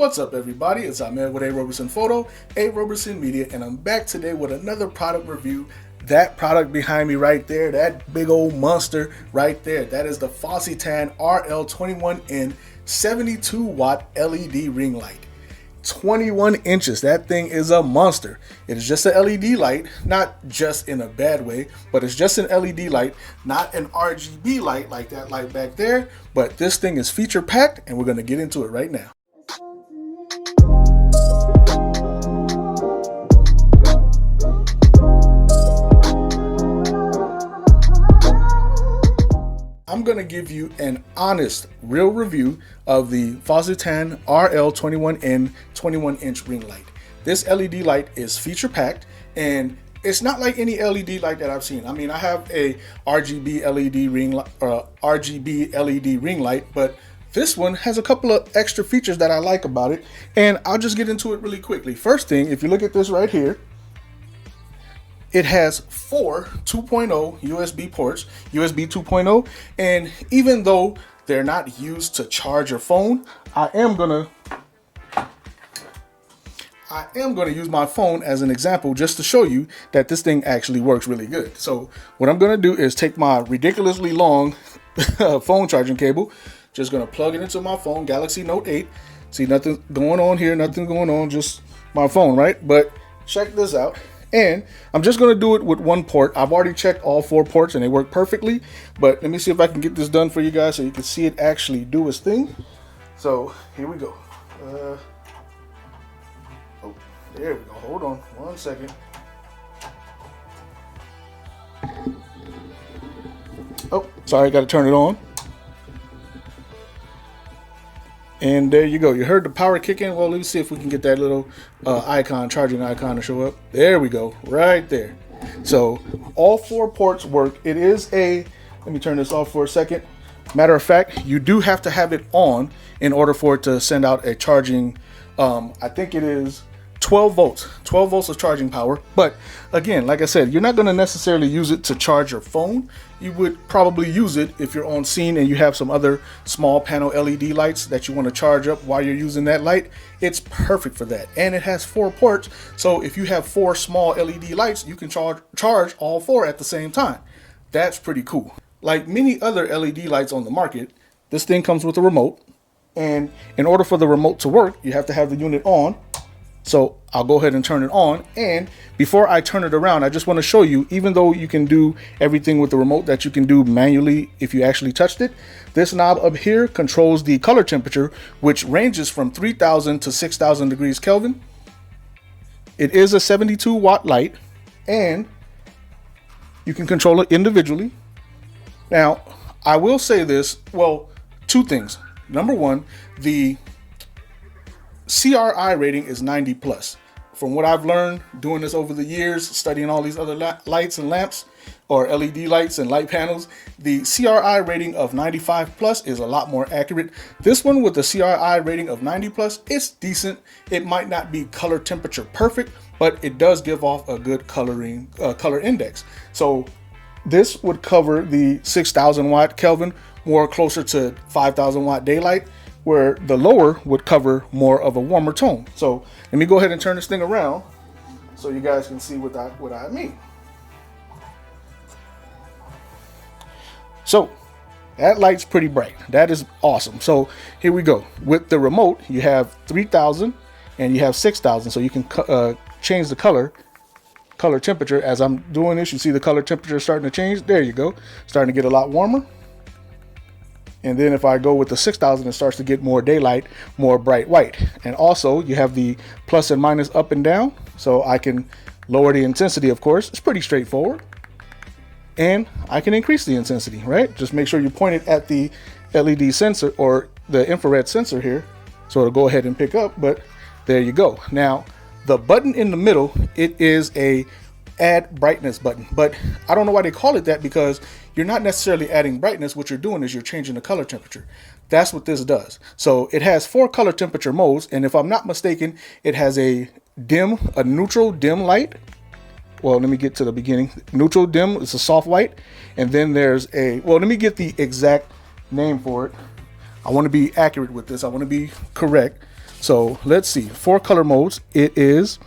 What's up, everybody? It's Ahmed with A. Roberson Photo, A. Roberson Media, and I'm back today with another product review. That product behind me right there, that big old monster right there, that is the Fositan RL-21N 72 watt LED ring light. 21 inches. That thing is a monster. It is just an LED light, not just in a bad way, but it's just an LED light, not an RGB light like that light back there. But this thing is feature packed, and we're going to get into it right now. I'm going to give you an honest, real review of the Fositan RL-21N 21-inch ring light. This LED light is feature packed, and it's not like any LED light that I've seen. I mean, I have a RGB LED ring light, but this one has a couple of extra features that I like about it, and I'll just get into it really quickly. First thing, if you look at this right here, it has 4 2.0 USB ports, USB 2.0, and even though they're not used to charge your phone, I am gonna use my phone as an example just to show you that this thing actually works really good. So what I'm gonna do is take my ridiculously long phone charging cable, just gonna plug it into my phone, Galaxy Note 8. See, nothing going on here, nothing going on, just my phone, right? But check this out. And I'm just going to do it with one port. I've already checked all 4 ports and they work perfectly. But let me see if I can get this done for you guys so you can see it actually do its thing. So here we go. Oh, there we go. Hold on 1 second. Oh, sorry, I got to turn it on. And there you go. You heard the power kick in. Well, let's see if we can get that little icon, charging icon to show up. There we go. Right there. So all 4 ports work. It is let me turn this off for a second. Matter of fact, you do have to have it on in order for it to send out a charging, I think it is 12 volts of charging power. But again, like I said, you're not going to necessarily use it to charge your phone. You would probably use it if you're on scene and you have some other small panel LED lights that you want to charge up while you're using that light. It's perfect for that. And it has 4 ports. So if you have 4 small LED lights, you can charge all 4 at the same time. That's pretty cool. Like many other LED lights on the market, this thing comes with a remote. And in order for the remote to work, you have to have the unit on. So I'll go ahead and turn it on. And before I turn it around, I just want to show you, even though you can do everything with the remote that you can do manually if you actually touched it, this knob up here controls the color temperature, which ranges from 3000 to 6000 degrees Kelvin. It is a 72 watt light, and you can control it individually. Now, I will say this, well, 2 things. Number 1, the CRI rating is 90 plus. From what I've learned doing this over the years, studying all these other lights and lamps or LED lights and light panels, the CRI rating of 95 plus is a lot more accurate. This one with the CRI rating of 90 plus, it's decent. It might not be color temperature perfect, but it does give off a good color index. So this would cover the 6000 watt Kelvin, more closer to 5000 watt daylight, where the lower would cover more of a warmer tone. So let me go ahead and turn this thing around so you guys can see what I mean. So that light's pretty bright. That is awesome. So here we go. With the remote, you have 3000 and you have 6000. So you can change the color temperature. As I'm doing this, you see the color temperature starting to change. There you go. Starting to get a lot warmer. And then if I go with the 6000, it starts to get more daylight, more bright white. And also you have the plus and minus up and down. So I can lower the intensity, of course. It's pretty straightforward. And I can increase the intensity, right? Just make sure you point it at the LED sensor or the infrared sensor here. So it'll go ahead and pick up, but there you go. Now, the button in the middle, it is a add brightness button, but I don't know why they call it that, because you're not necessarily adding brightness. What you're doing is you're changing the color temperature. That's what this does. So it has 4 color temperature modes, and if I'm not mistaken, it has a neutral dim light. Well, let me get to the beginning. Neutral dim is a soft white, and then there's well, let me get the exact name for it. I want to be accurate with this. I want to be correct. So let's see, 4 color modes. It is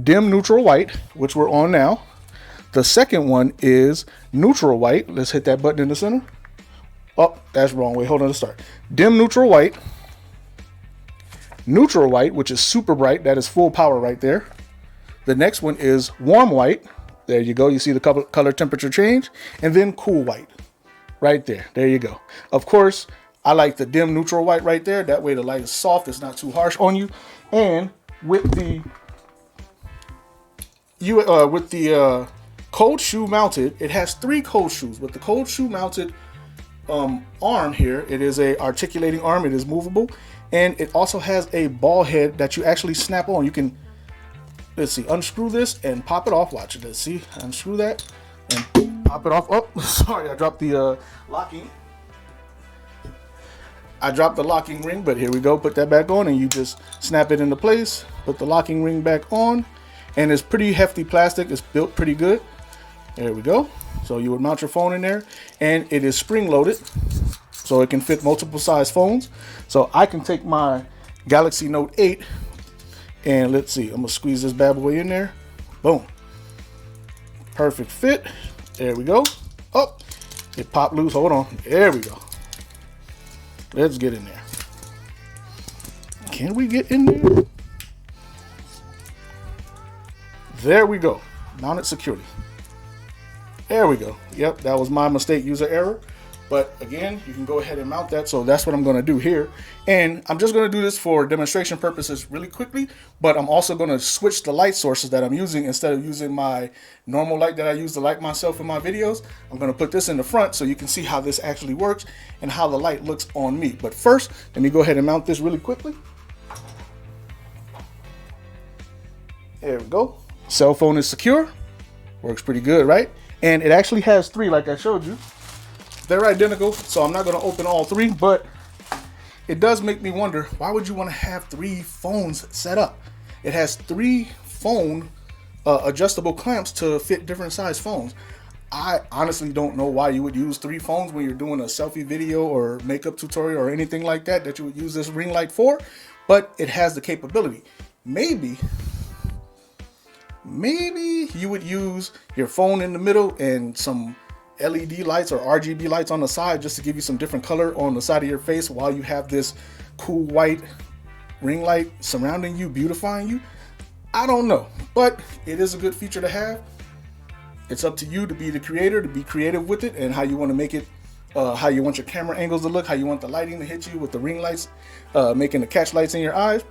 dim neutral white, which we're on now. The second one is neutral white. Let's hit that button in the center. Oh, that's wrong. Wait, hold on to start. Dim neutral white, which is super bright. That is full power right there. The next one is warm white. There you go. You see the color temperature change. And then cool white right there. There you go. Of course, I like the dim neutral white right there. That way the light is soft. It's not too harsh on you. And with the cold shoe mounted, it has 3 cold shoes. With the cold shoe mounted arm here, it is a articulating arm. It is movable, and it also has a ball head that you actually snap on. You can, let's see, unscrew this and pop it off. Watch it. Let's see, unscrew that and pop it off. Oh, sorry, I dropped the locking. I dropped the locking ring, but here we go. Put that back on, and you just snap it into place. Put the locking ring back on, and it's pretty hefty plastic. It's built pretty good. There we go. So you would mount your phone in there, and it is spring loaded, so it can fit multiple size phones. So I can take my Galaxy Note 8, and let's see, I'm gonna squeeze this bad boy in there. Boom. Perfect fit. There we go. Oh, it popped loose. Hold on. There we go. Let's get in there. Can we get in there? There we go. Mounted securely. There we go. Yep, that was my mistake, user error. But again, you can go ahead and mount that. So that's what I'm going to do here. And I'm just going to do this for demonstration purposes really quickly. But I'm also going to switch the light sources that I'm using. Instead of using my normal light that I use to light myself in my videos, I'm going to put this in the front so you can see how this actually works and how the light looks on me. But first, let me go ahead and mount this really quickly. There we go. Cell phone is secure. Works pretty good, right? And it actually has 3, like I showed you. They're identical, so I'm not going to open all 3, but it does make me wonder, why would you want to have 3 phones set up? It has 3 phone adjustable clamps to fit different size phones. I honestly don't know why you would use 3 phones when you're doing a selfie video or makeup tutorial or anything like that you would use this ring light for, but it has the capability. Maybe you would use your phone in the middle and some LED lights or RGB lights on the side just to give you some different color on the side of your face while you have this cool white ring light surrounding you, beautifying you. I don't know, but it is a good feature to have. It's up to you to be the creator, to be creative with it, and how you want to make it, how you want your camera angles to look, how you want the lighting to hit you with the ring lights, making the catch lights in your eyes.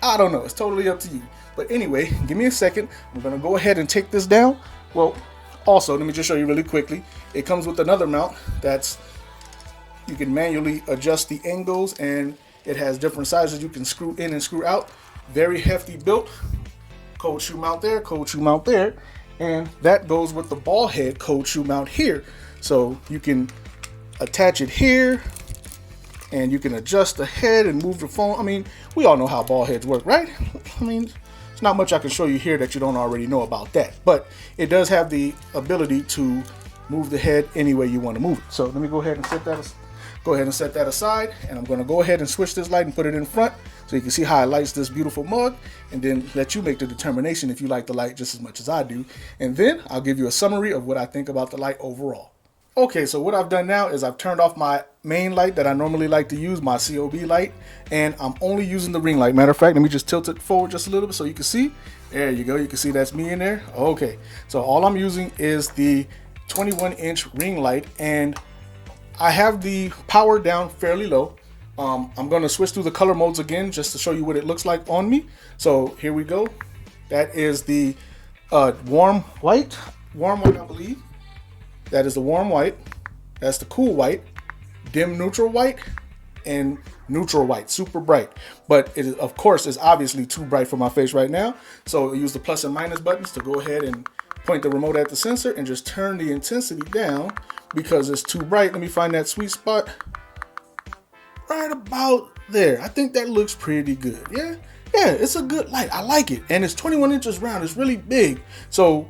I don't know. It's totally up to you. But anyway, give me a second. I'm going to go ahead and take this down. Well, also, let me just show you really quickly. It comes with another mount that's, you can manually adjust the angles, and it has different sizes you can screw in and screw out. Very hefty built. Cold shoe mount there, cold shoe mount there. And that goes with the ball head cold shoe mount here. So you can attach it here, and you can adjust the head and move the phone. I mean, we all know how ball heads work, right? I mean, there's not much I can show you here that you don't already know about that. But it does have the ability to move the head any way you want to move it. So let me go ahead and set that aside, and I'm going to go ahead and switch this light and put it in front so you can see how it lights this beautiful mug, and then let you make the determination if you like the light just as much as I do. And then I'll give you a summary of what I think about the light overall. Okay, so what I've done now is I've turned off my main light that I normally like to use, my COB light, and I'm only using the ring light. Matter of fact, let me just tilt it forward just a little bit so you can see. There you go. You can see that's me in there. Okay, so all I'm using is the 21-inch ring light, and I have the power down fairly low. I'm going to switch through the color modes again just to show you what it looks like on me. So here we go. That is the warm white, I believe. That is the warm white. That's the cool white, dim neutral white, and neutral white, super bright. But it, of course, is obviously too bright for my face right now. So use the plus and minus buttons to go ahead and point the remote at the sensor and just turn the intensity down because it's too bright. Let me find that sweet spot right about there. I think that looks pretty good. Yeah, it's a good light. I like it. And it's 21 inches round. It's really big. So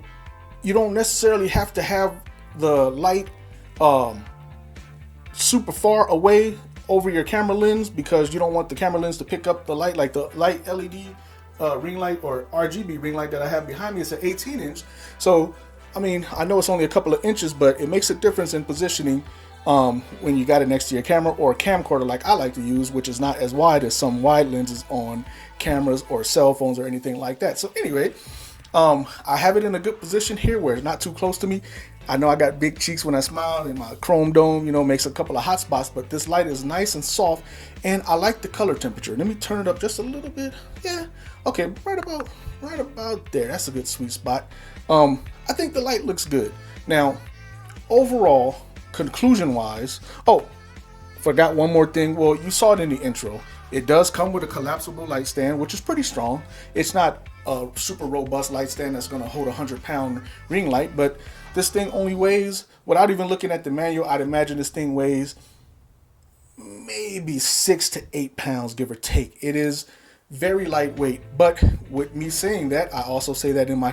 you don't necessarily have to have the light super far away over your camera lens because you don't want the camera lens to pick up the light, like the light LED ring light or RGB ring light that I have behind me. It's an 18-inch. So, I mean, I know it's only a couple of inches, but it makes a difference in positioning when you got it next to your camera or a camcorder like I like to use, which is not as wide as some wide lenses on cameras or cell phones or anything like that. So anyway, I have it in a good position here where it's not too close to me. I know I got big cheeks when I smile, and my chrome dome, you know, makes a couple of hot spots, but this light is nice and soft, and I like the color temperature. Let me turn it up just a little bit. Yeah, okay, right about there. That's a good sweet spot. I think the light looks good. Now, overall, conclusion-wise, oh, forgot one more thing. Well, you saw it in the intro. It does come with a collapsible light stand, which is pretty strong. It's not a super robust light stand that's going to hold a 100-pound ring light, but this thing only weighs, without even looking at the manual, I'd imagine this thing weighs maybe 6 to 8 pounds, give or take. It is very lightweight, but with me saying that, I also say that in my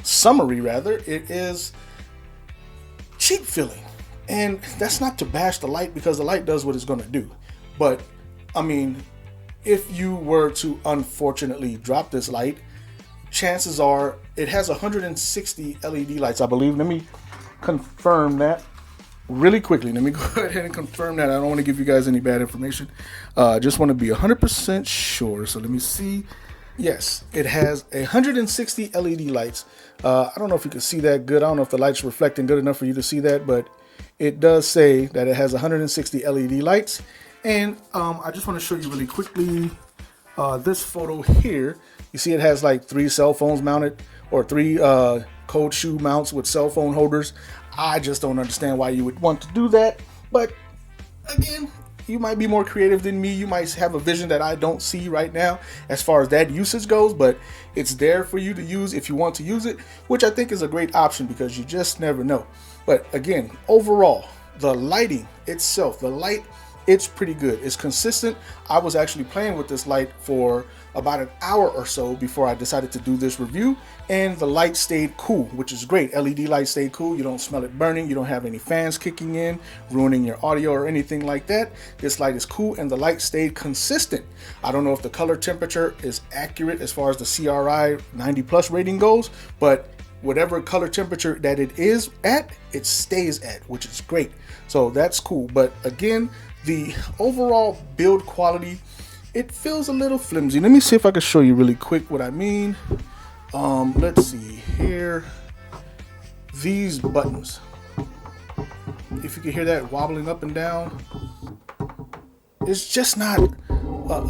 summary rather, it is cheap feeling. And that's not to bash the light, because the light does what it's going to do. But, I mean, if you were to unfortunately drop this light, chances are it has 160 LED lights, I believe. Let me confirm that really quickly. Let me go ahead and confirm that. I don't want to give you guys any bad information. Just want to be 100% sure. So let me see. Yes, it has 160 LED lights. I don't know if you can see that good. I don't know if the light's reflecting good enough for you to see that, but it does say that it has 160 LED lights. And I just want to show you really quickly this photo here. You see it has like 3 cell phones mounted, or 3 cold shoe mounts with cell phone holders. I just don't understand why you would want to do that. But again, you might be more creative than me. You might have a vision that I don't see right now as far as that usage goes, but it's there for you to use if you want to use it, which I think is a great option because you just never know. But again, overall, the lighting itself, the light, it's pretty good. It's consistent. I was actually playing with this light for about an hour or so before I decided to do this review, and the light stayed cool, which is great. LED light stayed cool. You don't smell it burning. You don't have any fans kicking in, ruining your audio or anything like that. This light is cool, and the light stayed consistent. I don't know if the color temperature is accurate as far as the CRI 90+ rating goes, but whatever color temperature that it is at, it stays at, which is great. So that's cool. But again, the overall build quality, it feels a little flimsy. Let me see if I can show you really quick what I mean. Let's see here. These buttons, if you can hear that wobbling up and down, it's just not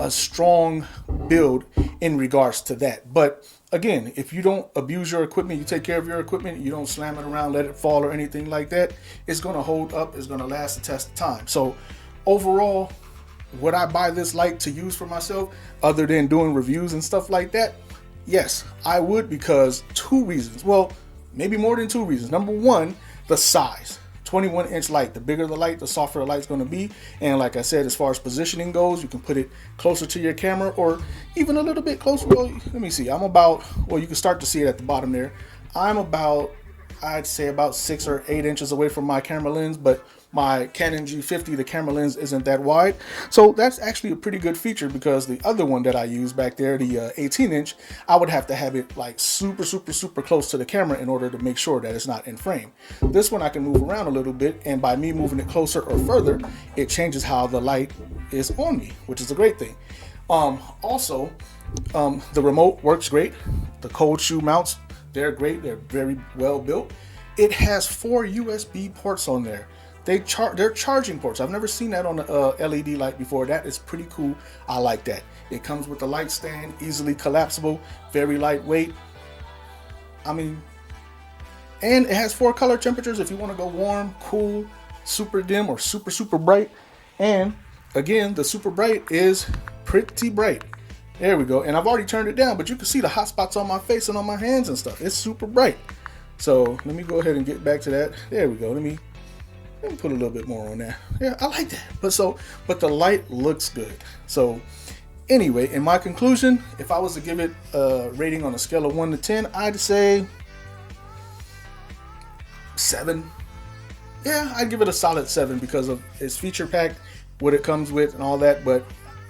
a strong build in regards to that. But again, if you don't abuse your equipment, you take care of your equipment, you don't slam it around, let it fall or anything like that, it's going to hold up, it's going to last the test of time. So overall, would I buy this light to use for myself other than doing reviews and stuff like that? Yes, I would, because 2 reasons. Well, maybe more than 2 reasons. Number one, the size. 21-inch light. The bigger the light, the softer the light's going to be. And like I said, as far as positioning goes, you can put it closer to your camera or even a little bit closer. Well, let me see. I'm about, well, you can start to see it at the bottom there. I'm about, I'd say about 6 or 8 inches away from my camera lens, but my Canon G50, the camera lens isn't that wide. So that's actually a pretty good feature, because the other one that I use back there, the 18-inch, I would have to have it like super close to the camera in order to make sure that it's not in frame. This one I can move around a little bit, and by me moving it closer or further, it changes how the light is on me, which is a great thing. Also, the remote works great. The cold shoe mounts, they're great. They're very well built. It has 4 USB ports on there. They're charging ports. I've never seen that on a LED light before. That is pretty cool. I like that. It comes with the light stand, easily collapsible, very lightweight. I mean, and it has 4 color temperatures if you want to go warm, cool, super dim, or super bright. And again, the super bright is pretty bright. There we go. And I've already turned it down, but you can see the hot spots on my face and on my hands and stuff. It's super bright. So let me go ahead and get back to that. There we go. Let me put a little bit more on there. Yeah, I like that. But the light looks good. So anyway, in my conclusion, if I was to give it a rating on a scale of 1 to 10, I'd say 7. Yeah, I'd give it a solid 7 because of its feature packed, what it comes with, and all that. But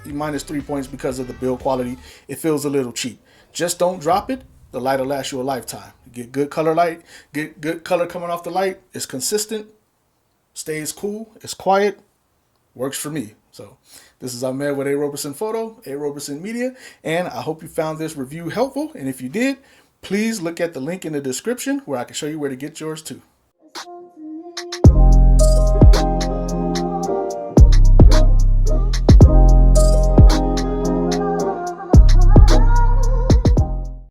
minus 3 points because of the build quality. It feels a little cheap. Just don't drop it. The light will last you a lifetime. Get good color light, get good color coming off the light. It's consistent, stays cool, it's quiet, works for me. So this is Ahmed with A. Roberson Photo, A. Roberson Media, and I hope you found this review helpful. And if you did, please look at the link in the description where I can show you where to get yours too.